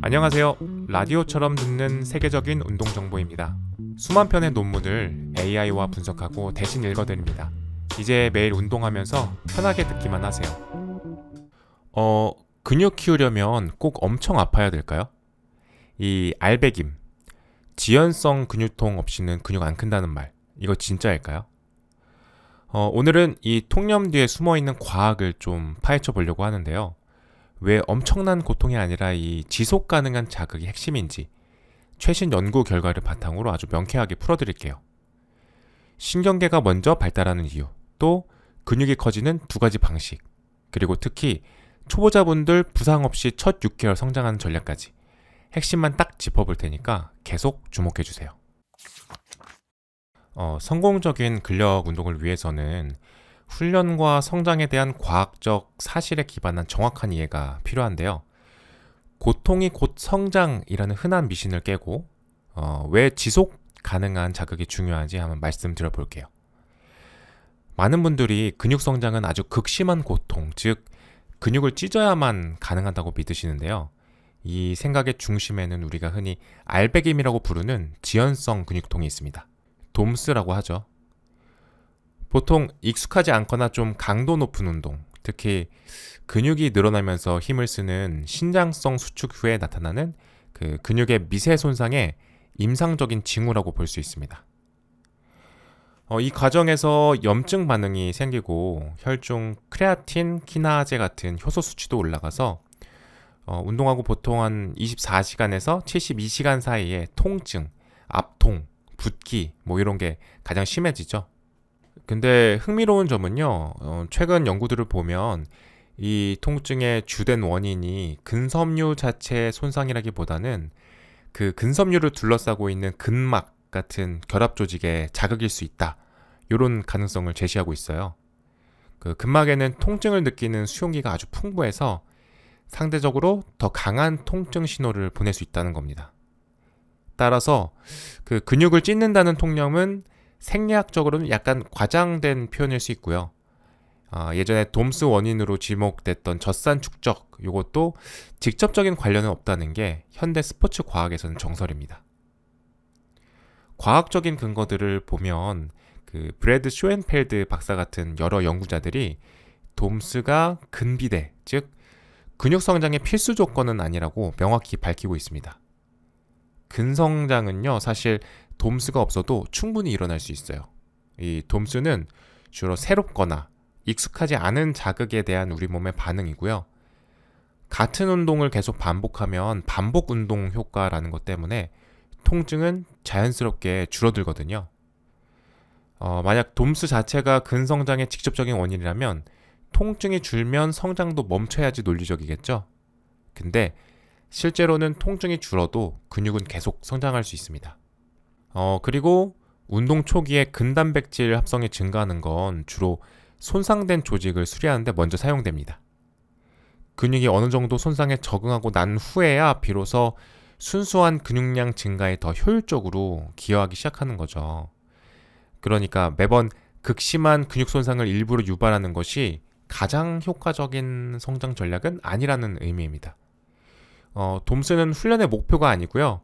안녕하세요. 라디오처럼 듣는 세계적인 운동 정보입니다. 수만 편의 논문을 AI와 분석하고 대신 읽어드립니다. 이제 매일 운동하면서 편하게 듣기만 하세요. 근육 키우려면 꼭 엄청 아파야 될까요? 이 알배김, 지연성 근육통 없이는 근육 안 큰다는 말, 이거 진짜일까요? 오늘은 이 통념 뒤에 숨어있는 과학을 좀 파헤쳐 보려고 하는데요. 왜 엄청난 고통이 아니라 이 지속 가능한 자극이 핵심인지 최신 연구 결과를 바탕으로 아주 명쾌하게 풀어드릴게요. 신경계가 먼저 발달하는 이유, 또 근육이 커지는 두 가지 방식, 그리고 특히 초보자분들 부상 없이 첫 6개월 성장하는 전략까지 핵심만 딱 짚어볼 테니까 계속 주목해주세요. 성공적인 근력 운동을 위해서는 훈련과 성장에 대한 과학적 사실에 기반한 정확한 이해가 필요한데요. 고통이 곧 성장이라는 흔한 미신을 깨고 왜 지속 가능한 자극이 중요한지 한번 말씀드려 볼게요. 많은 분들이 근육 성장은 아주 극심한 고통, 즉 근육을 찢어야만 가능하다고 믿으시는데요. 이 생각의 중심에는 우리가 흔히 알배김이라고 부르는 지연성 근육통이 있습니다. 돔스라고 하죠. 보통 익숙하지 않거나 좀 강도 높은 운동, 특히 근육이 늘어나면서 힘을 쓰는 신장성 수축 후에 나타나는 그 근육의 미세 손상의 임상적인 징후라고 볼 수 있습니다. 이 과정에서 염증 반응이 생기고 혈중 크레아틴, 키나제 같은 효소 수치도 올라가서 운동하고 보통 한 24시간에서 72시간 사이에 통증, 압통, 붓기 이런 게 가장 심해지죠. 근데 흥미로운 점은요, 최근 연구들을 보면 이 통증의 주된 원인이 근섬유 자체의 손상이라기보다는 그 근섬유를 둘러싸고 있는 근막 같은 결합 조직의 자극일 수 있다. 이런 가능성을 제시하고 있어요. 그 근막에는 통증을 느끼는 수용기가 아주 풍부해서 상대적으로 더 강한 통증 신호를 보낼 수 있다는 겁니다. 따라서 그 근육을 찢는다는 통념은 생리학적으로는 약간 과장된 표현일 수 있고요. 예전에 돔스 원인으로 지목됐던 젖산 축적, 이것도 직접적인 관련은 없다는 게 현대 스포츠 과학에서는 정설입니다. 과학적인 근거들을 보면 그 브래드 쇼엔펠드 박사 같은 여러 연구자들이 돔스가 근비대, 즉 근육 성장의 필수 조건은 아니라고 명확히 밝히고 있습니다. 근성장은요, 사실 돔스가 없어도 충분히 일어날 수 있어요. 이 돔스는 주로 새롭거나 익숙하지 않은 자극에 대한 우리 몸의 반응이고요. 같은 운동을 계속 반복하면 반복 운동 효과라는 것 때문에 통증은 자연스럽게 줄어들거든요. 만약 돔스 자체가 근성장의 직접적인 원인이라면 통증이 줄면 성장도 멈춰야지 논리적이겠죠. 근데 실제로는 통증이 줄어도 근육은 계속 성장할 수 있습니다. 그리고 운동 초기에 근단백질 합성이 증가하는 건 주로 손상된 조직을 수리하는 데 먼저 사용됩니다. 근육이 어느 정도 손상에 적응하고 난 후에야 비로소 순수한 근육량 증가에 더 효율적으로 기여하기 시작하는 거죠. 그러니까 매번 극심한 근육 손상을 일부러 유발하는 것이 가장 효과적인 성장 전략은 아니라는 의미입니다. 돔스는 훈련의 목표가 아니고요.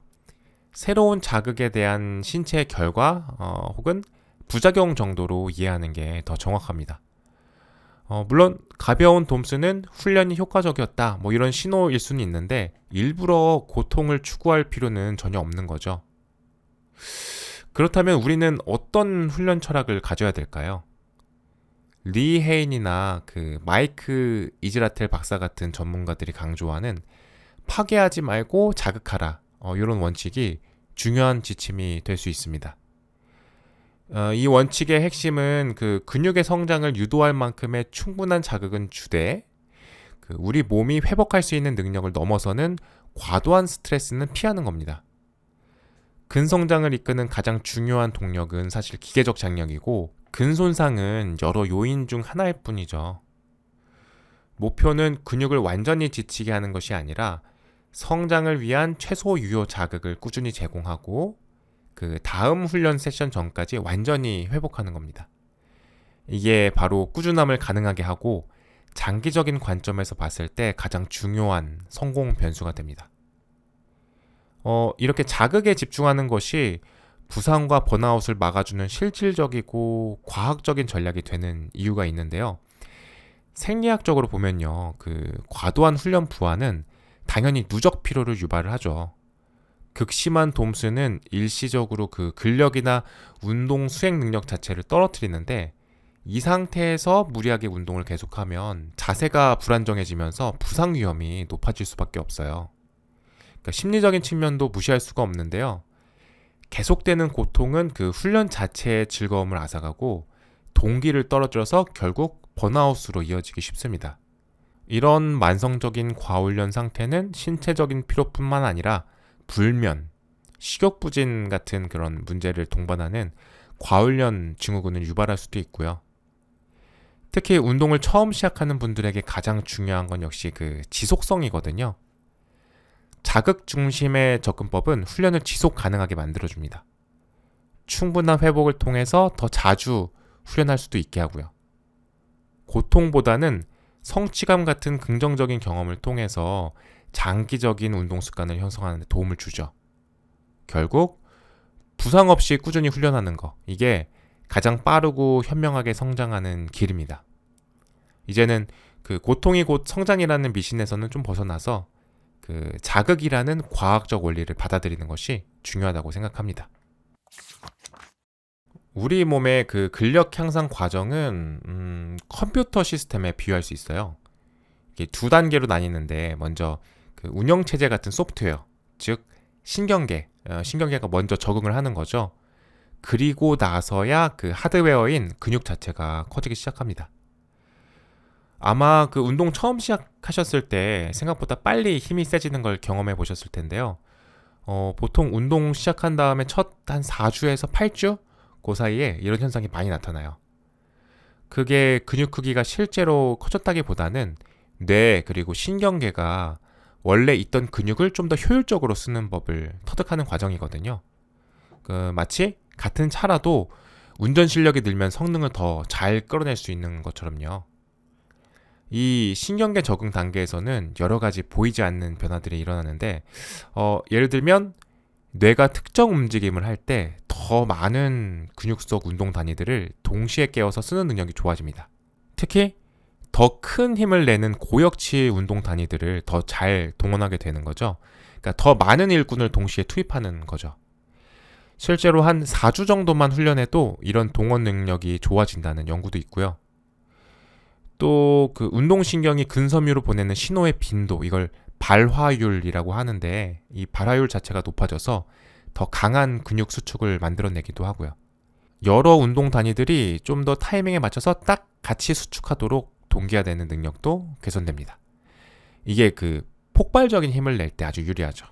새로운 자극에 대한 신체의 결과 혹은 부작용 정도로 이해하는 게 더 정확합니다. 물론 가벼운 돔스는 훈련이 효과적이었다 이런 신호일 수는 있는데 일부러 고통을 추구할 필요는 전혀 없는 거죠. 그렇다면 우리는 어떤 훈련 철학을 가져야 될까요? 리 헤인이나 그 마이크 이즈라텔 박사 같은 전문가들이 강조하는 파괴하지 말고 자극하라, 이런 원칙이 중요한 지침이 될 수 있습니다. 이 원칙의 핵심은 그 근육의 성장을 유도할 만큼의 충분한 자극은 주되 그 우리 몸이 회복할 수 있는 능력을 넘어서는 과도한 스트레스는 피하는 겁니다. 근성장을 이끄는 가장 중요한 동력은 사실 기계적 장력이고 근손상은 여러 요인 중 하나일 뿐이죠. 목표는 근육을 완전히 지치게 하는 것이 아니라 성장을 위한 최소 유효 자극을 꾸준히 제공하고 그 다음 훈련 세션 전까지 완전히 회복하는 겁니다. 이게 바로 꾸준함을 가능하게 하고 장기적인 관점에서 봤을 때 가장 중요한 성공 변수가 됩니다. 이렇게 자극에 집중하는 것이 부상과 번아웃을 막아주는 실질적이고 과학적인 전략이 되는 이유가 있는데요. 생리학적으로 보면요, 과도한 훈련 부하는 당연히 누적 피로를 유발을 하죠. 극심한 돔스는 일시적으로 근력이나 운동 수행 능력 자체를 떨어뜨리는데, 이 상태에서 무리하게 운동을 계속하면 자세가 불안정해지면서 부상 위험이 높아질 수밖에 없어요. 그러니까 심리적인 측면도 무시할 수가 없는데요. 계속되는 고통은 훈련 자체의 즐거움을 앗아가고 동기를 떨어뜨려서 결국 번아웃으로 이어지기 쉽습니다. 이런 만성적인 과훈련 상태는 신체적인 피로뿐만 아니라 불면, 식욕부진 같은 그런 문제를 동반하는 과훈련 증후군을 유발할 수도 있고요. 특히 운동을 처음 시작하는 분들에게 가장 중요한 건 역시 지속성이거든요. 자극 중심의 접근법은 훈련을 지속 가능하게 만들어줍니다. 충분한 회복을 통해서 더 자주 훈련할 수도 있게 하고요. 고통보다는 성취감 같은 긍정적인 경험을 통해서 장기적인 운동 습관을 형성하는 데 도움을 주죠. 결국 부상 없이 꾸준히 훈련하는 거, 이게 가장 빠르고 현명하게 성장하는 길입니다. 이제는 고통이 곧 성장이라는 미신에서는 좀 벗어나서 자극이라는 과학적 원리를 받아들이는 것이 중요하다고 생각합니다. 우리 몸의 근력 향상 과정은 컴퓨터 시스템에 비유할 수 있어요. 이게 두 단계로 나뉘는데, 먼저 운영 체제 같은 소프트웨어, 즉 신경계가 먼저 적응을 하는 거죠. 그리고 나서야 하드웨어인 근육 자체가 커지기 시작합니다. 아마 운동 처음 시작하셨을 때 생각보다 빨리 힘이 세지는 걸 경험해 보셨을 텐데요. 보통 운동 시작한 다음에 첫 한 4주에서 8주? 그 사이에 이런 현상이 많이 나타나요. 그게 근육 크기가 실제로 커졌다기보다는 뇌 그리고 신경계가 원래 있던 근육을 좀 더 효율적으로 쓰는 법을 터득하는 과정이거든요. 마치 같은 차라도 운전 실력이 늘면 성능을 더 잘 끌어낼 수 있는 것처럼요. 이 신경계 적응 단계에서는 여러 가지 보이지 않는 변화들이 일어나는데, 예를 들면 뇌가 특정 움직임을 할 때 더 많은 근육 속 운동 단위들을 동시에 깨워서 쓰는 능력이 좋아집니다. 특히 더 큰 힘을 내는 고역치 운동 단위들을 더 잘 동원하게 되는 거죠. 그러니까 더 많은 일꾼을 동시에 투입하는 거죠. 실제로 한 4주 정도만 훈련해도 이런 동원 능력이 좋아진다는 연구도 있고요. 또 운동신경이 근섬유로 보내는 신호의 빈도, 이걸 발화율이라고 하는데, 이 발화율 자체가 높아져서 더 강한 근육 수축을 만들어내기도 하고요. 여러 운동 단위들이 좀 더 타이밍에 맞춰서 딱 같이 수축하도록 동기화되는 능력도 개선됩니다. 이게 폭발적인 힘을 낼 때 아주 유리하죠.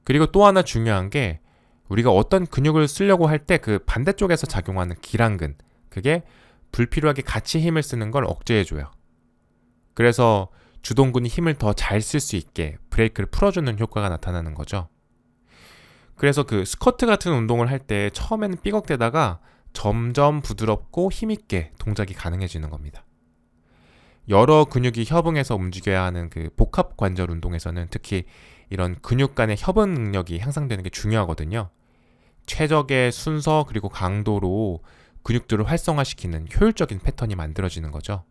그리고 또 하나 중요한 게, 우리가 어떤 근육을 쓰려고 할 때 반대쪽에서 작용하는 기랑근, 그게 불필요하게 같이 힘을 쓰는 걸 억제해줘요. 그래서 주동근이 힘을 더 잘 쓸 수 있게 브레이크를 풀어주는 효과가 나타나는 거죠. 그래서 스쿼트 같은 운동을 할 때 처음에는 삐걱대다가 점점 부드럽고 힘있게 동작이 가능해지는 겁니다. 여러 근육이 협응해서 움직여야 하는 복합 관절 운동에서는 특히 이런 근육 간의 협응 능력이 향상되는 게 중요하거든요. 최적의 순서 그리고 강도로 근육들을 활성화시키는 효율적인 패턴이 만들어지는 거죠.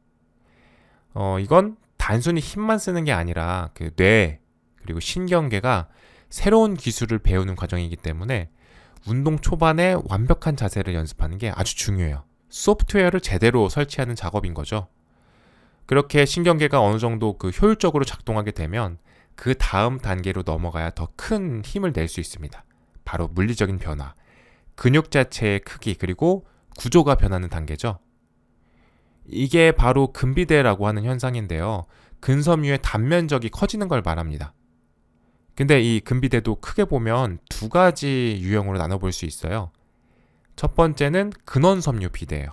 이건 단순히 힘만 쓰는 게 아니라 뇌 그리고 신경계가 새로운 기술을 배우는 과정이기 때문에 운동 초반에 완벽한 자세를 연습하는 게 아주 중요해요. 소프트웨어를 제대로 설치하는 작업인 거죠. 그렇게 신경계가 어느 정도 효율적으로 작동하게 되면 그 다음 단계로 넘어가야 더 큰 힘을 낼 수 있습니다. 바로 물리적인 변화, 근육 자체의 크기 그리고 구조가 변하는 단계죠. 이게 바로 근비대라고 하는 현상인데요. 근섬유의 단면적이 커지는 걸 말합니다. 근데 이 근비대도 크게 보면 두 가지 유형으로 나눠볼 수 있어요. 첫 번째는 근원섬유 비대예요.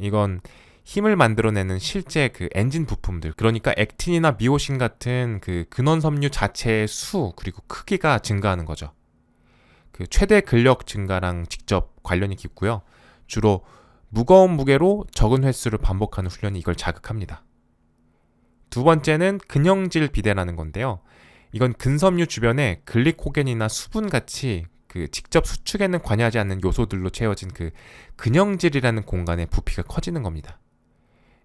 이건 힘을 만들어내는 실제 엔진 부품들, 그러니까 액틴이나 미오신 같은 근원섬유 자체의 수 그리고 크기가 증가하는 거죠. 최대 근력 증가랑 직접 관련이 깊고요. 주로 무거운 무게로 적은 횟수를 반복하는 훈련이 이걸 자극합니다. 두 번째는 근형질 비대라는 건데요. 이건 근섬유 주변에 글리코겐이나 수분 같이 그 직접 수축에는 관여하지 않는 요소들로 채워진 그 근형질이라는 공간의 부피가 커지는 겁니다.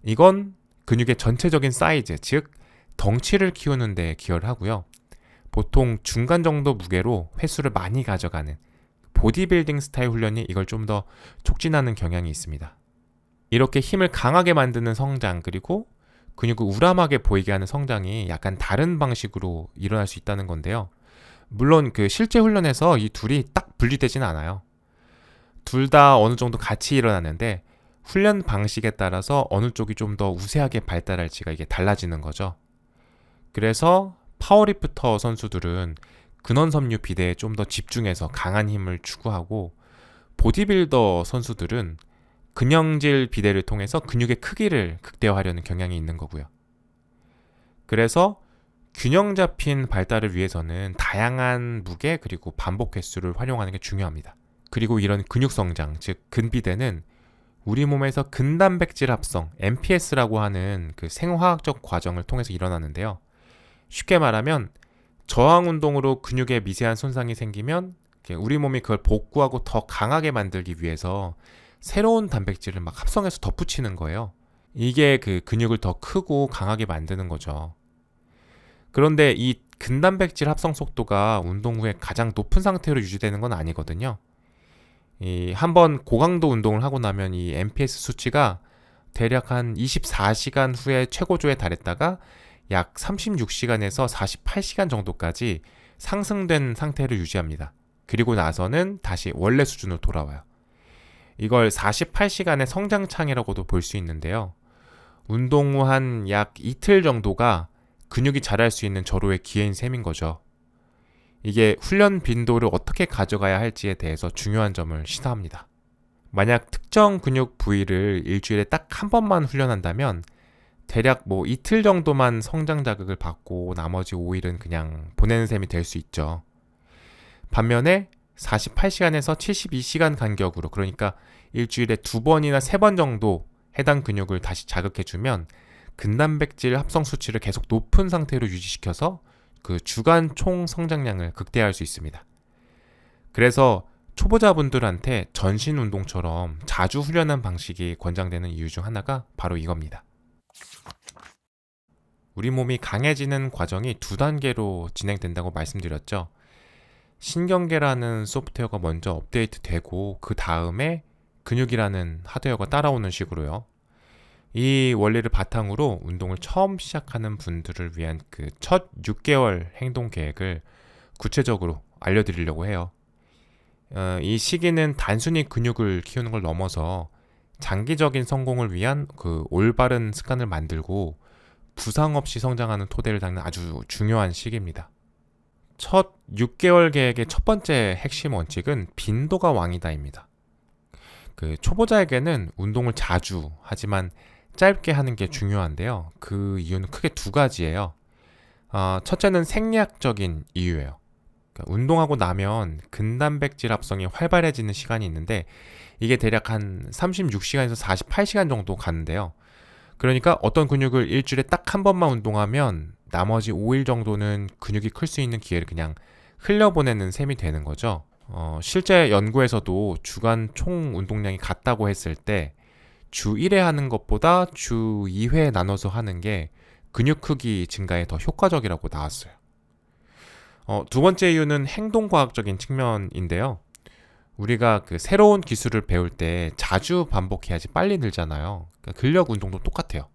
이건 근육의 전체적인 사이즈, 즉 덩치를 키우는 데 기여를 하고요. 보통 중간 정도 무게로 횟수를 많이 가져가는 보디빌딩 스타일 훈련이 이걸 좀 더 촉진하는 경향이 있습니다. 이렇게 힘을 강하게 만드는 성장, 그리고 근육을 우람하게 보이게 하는 성장이 약간 다른 방식으로 일어날 수 있다는 건데요. 물론 그 실제 훈련에서 이 둘이 딱 분리되지는 않아요. 둘 다 어느 정도 같이 일어나는데 훈련 방식에 따라서 어느 쪽이 좀 더 우세하게 발달할지가 이게 달라지는 거죠. 그래서 파워리프터 선수들은 근원섬유 비대에 좀 더 집중해서 강한 힘을 추구하고, 보디빌더 선수들은 근형질 비대를 통해서 근육의 크기를 극대화하려는 경향이 있는 거고요. 그래서 균형 잡힌 발달을 위해서는 다양한 무게 그리고 반복 횟수를 활용하는 게 중요합니다. 그리고 이런 근육 성장, 즉 근비대는 우리 몸에서 근단백질 합성, MPS라고 하는 그 생화학적 과정을 통해서 일어나는데요. 쉽게 말하면 저항 운동으로 근육에 미세한 손상이 생기면 우리 몸이 그걸 복구하고 더 강하게 만들기 위해서 새로운 단백질을 막 합성해서 덧붙이는 거예요. 이게 그 근육을 더 크고 강하게 만드는 거죠. 그런데 이 근단백질 합성 속도가 운동 후에 가장 높은 상태로 유지되는 건 아니거든요. 한번 고강도 운동을 하고 나면 이 MPS 수치가 대략 한 24시간 후에 최고조에 달했다가 약 36시간에서 48시간 정도까지 상승된 상태를 유지합니다. 그리고 나서는 다시 원래 수준으로 돌아와요. 이걸 48시간의 성장창이라고도 볼 수 있는데요. 운동 후 한 약 이틀 정도가 근육이 자랄 수 있는 절호의 기회인 셈인 거죠. 이게 훈련 빈도를 어떻게 가져가야 할지에 대해서 중요한 점을 시사합니다. 만약 특정 근육 부위를 일주일에 딱 한 번만 훈련한다면 대략 이틀 정도만 성장 자극을 받고 나머지 5일은 그냥 보내는 셈이 될 수 있죠. 반면에 48시간에서 72시간 간격으로, 그러니까 일주일에 2번이나 3번 정도 해당 근육을 다시 자극해주면 근단백질 합성 수치를 계속 높은 상태로 유지시켜서 그 주간 총 성장량을 극대화할 수 있습니다. 그래서 초보자분들한테 전신 운동처럼 자주 훈련한 방식이 권장되는 이유 중 하나가 바로 이겁니다. 우리 몸이 강해지는 과정이 2단계로 진행된다고 말씀드렸죠. 신경계라는 소프트웨어가 먼저 업데이트되고 그 다음에 근육이라는 하드웨어가 따라오는 식으로요. 이 원리를 바탕으로 운동을 처음 시작하는 분들을 위한 그 첫 6개월 행동 계획을 구체적으로 알려드리려고 해요. 이 시기는 단순히 근육을 키우는 걸 넘어서 장기적인 성공을 위한 그 올바른 습관을 만들고 부상 없이 성장하는 토대를 닦는 아주 중요한 시기입니다. 첫 6개월 계획의 첫 번째 핵심 원칙은 빈도가 왕이다입니다. 그 초보자에게는 운동을 자주 하지만 짧게 하는 게 중요한데요. 그 이유는 크게 2가지예요. 첫째는 생리학적인 이유예요. 그러니까 운동하고 나면 근단백질 합성이 활발해지는 시간이 있는데 이게 대략 한 36시간에서 48시간 정도 가는데요. 그러니까 어떤 근육을 일주일에 딱 한 번만 운동하면 나머지 5일 정도는 근육이 클 수 있는 기회를 그냥 흘려보내는 셈이 되는 거죠. 실제 연구에서도 주간 총 운동량이 같다고 했을 때 주 1회 하는 것보다 주 2회 나눠서 하는 게 근육 크기 증가에 더 효과적이라고 나왔어요. 2번째 이유는 행동과학적인 측면인데요. 우리가 그 새로운 기술을 배울 때 자주 반복해야지 빨리 늘잖아요. 그러니까 근력 운동도 똑같아요.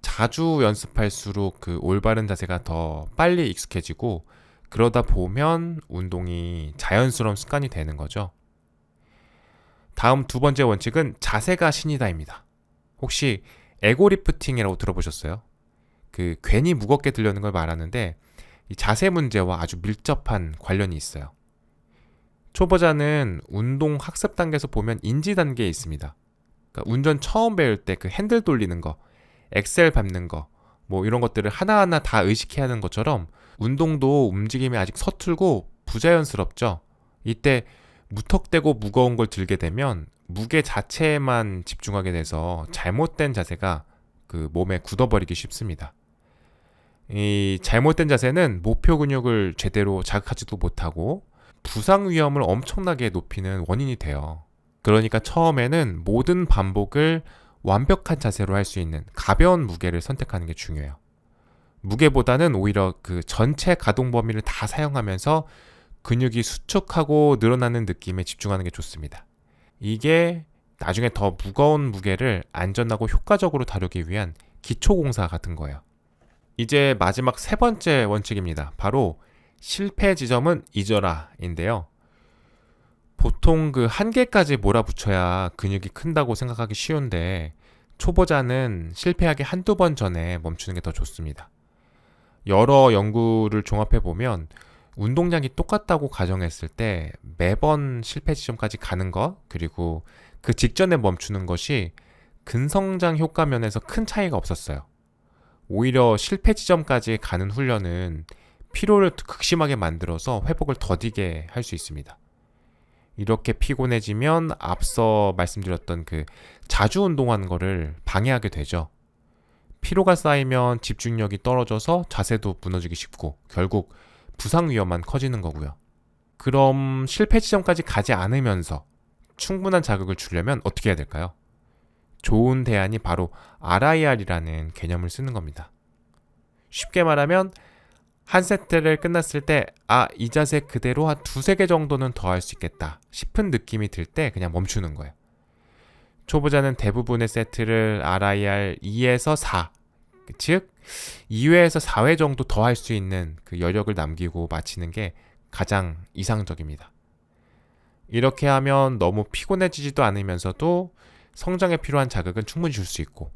자주 연습할수록 그 올바른 자세가 더 빨리 익숙해지고 그러다 보면 운동이 자연스러운 습관이 되는 거죠. 다음 2번째 원칙은 자세가 신이다입니다. 혹시 에고 리프팅이라고 들어보셨어요? 그 괜히 무겁게 들려는 걸 말하는데 이 자세 문제와 아주 밀접한 관련이 있어요. 초보자는 운동 학습 단계에서 보면 인지 단계에 있습니다. 그러니까 운전 처음 배울 때 그 핸들 돌리는 거, 엑셀 밟는 거, 이런 것들을 하나하나 다 의식해야 하는 것처럼 운동도 움직임이 아직 서툴고 부자연스럽죠. 이때 무턱대고 무거운 걸 들게 되면 무게 자체에만 집중하게 돼서 잘못된 자세가 그 몸에 굳어버리기 쉽습니다. 이 잘못된 자세는 목표 근육을 제대로 자극하지도 못하고 부상 위험을 엄청나게 높이는 원인이 돼요. 그러니까 처음에는 모든 반복을 완벽한 자세로 할 수 있는 가벼운 무게를 선택하는 게 중요해요. 무게보다는 오히려 그 전체 가동 범위를 다 사용하면서 근육이 수축하고 늘어나는 느낌에 집중하는 게 좋습니다. 이게 나중에 더 무거운 무게를 안전하고 효과적으로 다루기 위한 기초공사 같은 거예요. 이제 마지막 세 번째 원칙입니다. 바로 실패 지점은 잊어라인데요. 보통 그 한계까지 몰아붙여야 근육이 큰다고 생각하기 쉬운데 초보자는 실패하기 한두 번 전에 멈추는 게 더 좋습니다. 여러 연구를 종합해 보면 운동량이 똑같다고 가정했을 때 매번 실패 지점까지 가는 것, 그리고 그 직전에 멈추는 것이 근성장 효과 면에서 큰 차이가 없었어요. 오히려 실패 지점까지 가는 훈련은 피로를 극심하게 만들어서 회복을 더디게 할 수 있습니다. 이렇게 피곤해지면 앞서 말씀드렸던 그 자주 운동하는 거를 방해하게 되죠. 피로가 쌓이면 집중력이 떨어져서 자세도 무너지기 쉽고 결국 부상 위험만 커지는 거고요. 그럼 실패 지점까지 가지 않으면서 충분한 자극을 주려면 어떻게 해야 될까요? 좋은 대안이 바로 RIR이라는 개념을 쓰는 겁니다. 쉽게 말하면 한 세트를 끝났을 때 이 자세 그대로 한 두세 개 정도는 더 할 수 있겠다 싶은 느낌이 들 때 그냥 멈추는 거예요. 초보자는 대부분의 세트를 RIR 2에서 4, 즉 2회에서 4회 정도 더 할 수 있는 그 여력을 남기고 마치는 게 가장 이상적입니다. 이렇게 하면 너무 피곤해지지도 않으면서도 성장에 필요한 자극은 충분히 줄 수 있고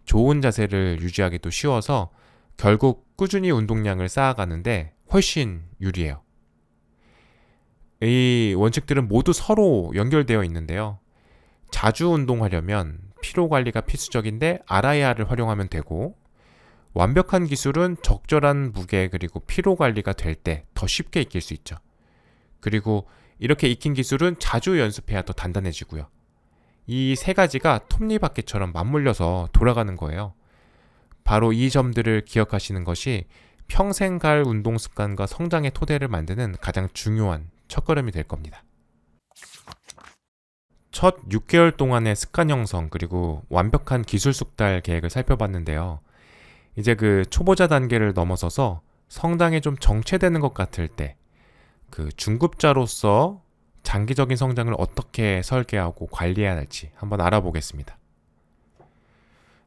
좋은 자세를 유지하기도 쉬워서 결국 꾸준히 운동량을 쌓아가는데 훨씬 유리해요. 이 원칙들은 모두 서로 연결되어 있는데요. 자주 운동하려면 피로 관리가 필수적인데 RIR을 활용하면 되고, 완벽한 기술은 적절한 무게 그리고 피로 관리가 될 때 더 쉽게 익힐 수 있죠. 그리고 이렇게 익힌 기술은 자주 연습해야 더 단단해지고요. 이 세 가지가 톱니바퀴처럼 맞물려서 돌아가는 거예요. 바로 이 점들을 기억하시는 것이 평생 갈 운동 습관과 성장의 토대를 만드는 가장 중요한 첫걸음이 될 겁니다. 첫 6개월 동안의 습관 형성 그리고 완벽한 기술 숙달 계획을 살펴봤는데요. 이제 그 초보자 단계를 넘어서서 성장이 좀 정체되는 것 같을 때 그 중급자로서 장기적인 성장을 어떻게 설계하고 관리해야 할지 한번 알아보겠습니다.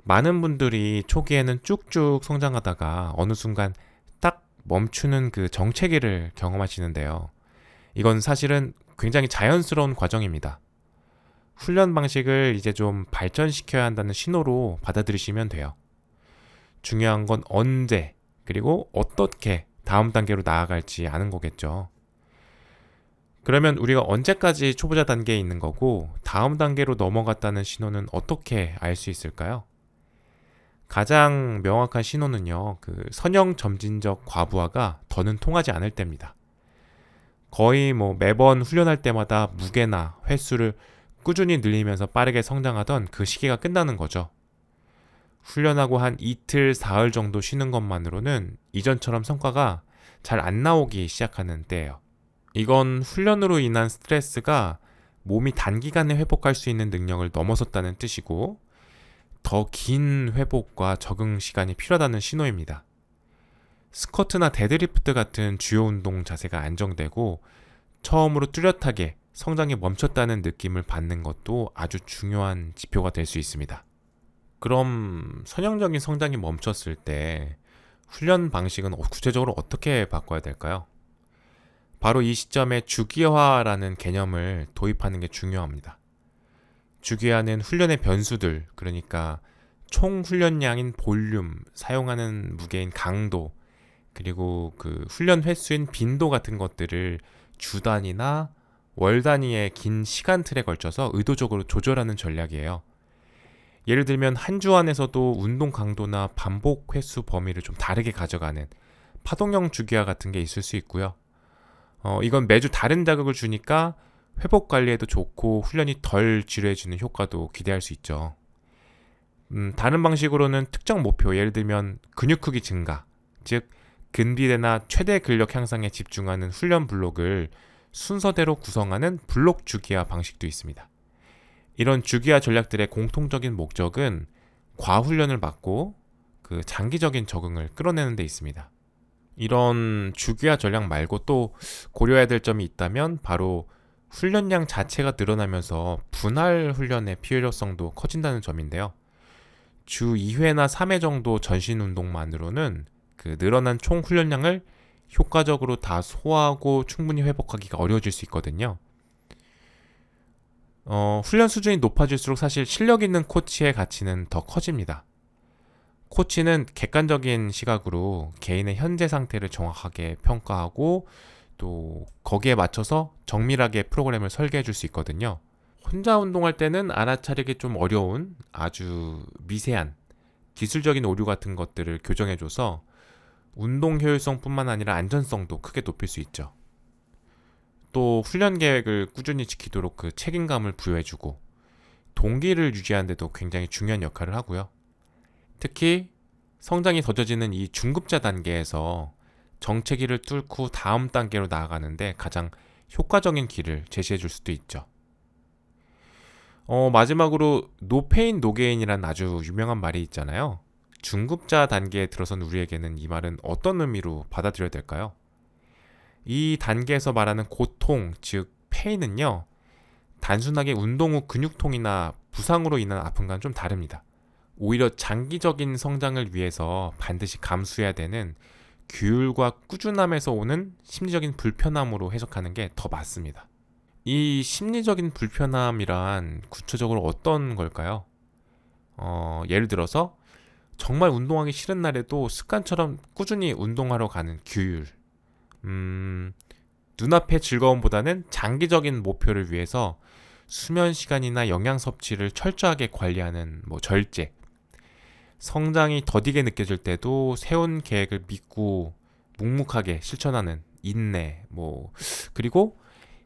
많은 분들이 초기에는 쭉쭉 성장하다가 어느 순간 딱 멈추는 그 정체기를 경험하시는데요. 이건 사실은 굉장히 자연스러운 과정입니다. 훈련 방식을 이제 좀 발전시켜야 한다는 신호로 받아들이시면 돼요. 중요한 건 언제, 그리고 어떻게 다음 단계로 나아갈지 아는 거겠죠. 그러면 우리가 언제까지 초보자 단계에 있는 거고 다음 단계로 넘어갔다는 신호는 어떻게 알 수 있을까요? 가장 명확한 신호는요, 그 선형 점진적 과부하가 더는 통하지 않을 때입니다. 거의 매번 훈련할 때마다 무게나 횟수를 꾸준히 늘리면서 빠르게 성장하던 그 시기가 끝나는 거죠. 훈련하고 한 이틀, 사흘 정도 쉬는 것만으로는 이전처럼 성과가 잘 안 나오기 시작하는 때예요. 이건 훈련으로 인한 스트레스가 몸이 단기간에 회복할 수 있는 능력을 넘어섰다는 뜻이고, 더 긴 회복과 적응 시간이 필요하다는 신호입니다. 스쿼트나 데드리프트 같은 주요 운동 자세가 안정되고 처음으로 뚜렷하게 성장이 멈췄다는 느낌을 받는 것도 아주 중요한 지표가 될 수 있습니다. 그럼 선형적인 성장이 멈췄을 때 훈련 방식은 구체적으로 어떻게 바꿔야 될까요? 바로 이 시점에 주기화라는 개념을 도입하는 게 중요합니다. 주기화는 훈련의 변수들, 그러니까 총 훈련량인 볼륨, 사용하는 무게인 강도, 그리고 그 훈련 횟수인 빈도 같은 것들을 주 단위나 월 단위의 긴 시간 틀에 걸쳐서 의도적으로 조절하는 전략이에요. 예를 들면 한 주 안에서도 운동 강도나 반복 횟수 범위를 좀 다르게 가져가는 파동형 주기화 같은 게 있을 수 있고요. 이건 매주 다른 자극을 주니까 회복 관리에도 좋고 훈련이 덜 지루해지는 효과도 기대할 수 있죠. 다른 방식으로는 특정 목표, 예를 들면 근육 크기 증가, 즉 근비대나 최대 근력 향상에 집중하는 훈련 블록을 순서대로 구성하는 블록 주기화 방식도 있습니다. 이런 주기화 전략들의 공통적인 목적은 과훈련을 막고 그 장기적인 적응을 끌어내는 데 있습니다. 이런 주기화 전략 말고 또 고려해야 될 점이 있다면 바로 훈련량 자체가 늘어나면서 분할 훈련의 필요성도 커진다는 점인데요. 주 2회나 3회 정도 전신 운동만으로는 그 늘어난 총 훈련량을 효과적으로 다 소화하고 충분히 회복하기가 어려워질 수 있거든요. 훈련 수준이 높아질수록 사실 실력 있는 코치의 가치는 더 커집니다. 코치는 객관적인 시각으로 개인의 현재 상태를 정확하게 평가하고 또 거기에 맞춰서 정밀하게 프로그램을 설계해 줄 수 있거든요. 혼자 운동할 때는 알아차리기 좀 어려운 아주 미세한 기술적인 오류 같은 것들을 교정해줘서 운동 효율성뿐만 아니라 안전성도 크게 높일 수 있죠. 또 훈련 계획을 꾸준히 지키도록 그 책임감을 부여해주고 동기를 유지하는 데도 굉장히 중요한 역할을 하고요. 특히 성장이 더뎌지는 이 중급자 단계에서 정체기를 뚫고 다음 단계로 나아가는데 가장 효과적인 길을 제시해 줄 수도 있죠. 마지막으로 노페인 노게인이란 아주 유명한 말이 있잖아요. 중급자 단계에 들어선 우리에게는 이 말은 어떤 의미로 받아들여야 될까요? 이 단계에서 말하는 고통, 즉 페인은요, 단순하게 운동 후 근육통이나 부상으로 인한 아픔과는 좀 다릅니다. 오히려 장기적인 성장을 위해서 반드시 감수해야 되는 규율과 꾸준함에서 오는 심리적인 불편함으로 해석하는 게 더 맞습니다. 이 심리적인 불편함이란 구체적으로 어떤 걸까요? 예를 들어서 정말 운동하기 싫은 날에도 습관처럼 꾸준히 운동하러 가는 규율, 눈앞의 즐거움보다는 장기적인 목표를 위해서 수면 시간이나 영양 섭취를 철저하게 관리하는 절제, 성장이 더디게 느껴질 때도 세운 계획을 믿고 묵묵하게 실천하는 인내, 그리고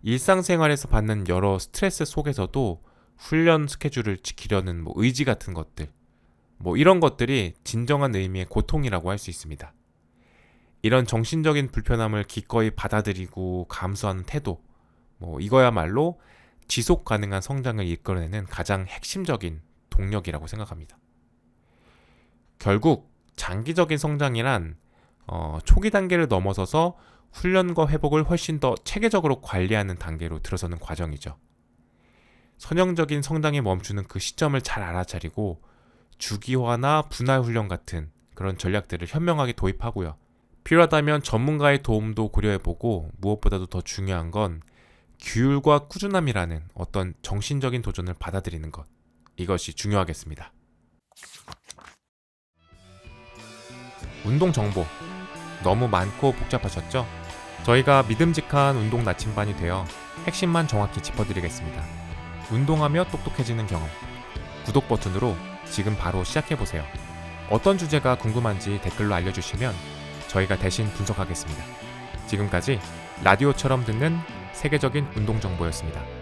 일상생활에서 받는 여러 스트레스 속에서도 훈련 스케줄을 지키려는 의지 같은 것들, 이런 것들이 진정한 의미의 고통이라고 할 수 있습니다. 이런 정신적인 불편함을 기꺼이 받아들이고 감수하는 태도, 이거야말로 지속 가능한 성장을 이끌어내는 가장 핵심적인 동력이라고 생각합니다. 결국 장기적인 성장이란 초기 단계를 넘어서서 훈련과 회복을 훨씬 더 체계적으로 관리하는 단계로 들어서는 과정이죠. 선형적인 성장에 멈추는 그 시점을 잘 알아차리고 주기화나 분할 훈련 같은 그런 전략들을 현명하게 도입하고요. 필요하다면 전문가의 도움도 고려해보고 무엇보다도 더 중요한 건 규율과 꾸준함이라는 어떤 정신적인 도전을 받아들이는 것. 이것이 중요하겠습니다. 운동 정보 너무 많고 복잡하셨죠? 저희가 믿음직한 운동 나침반이 되어 핵심만 정확히 짚어드리겠습니다. 운동하며 똑똑해지는 경험. 구독 버튼으로 지금 바로 시작해보세요. 어떤 주제가 궁금한지 댓글로 알려주시면 저희가 대신 분석하겠습니다. 지금까지 라디오처럼 듣는 세계적인 운동 정보였습니다.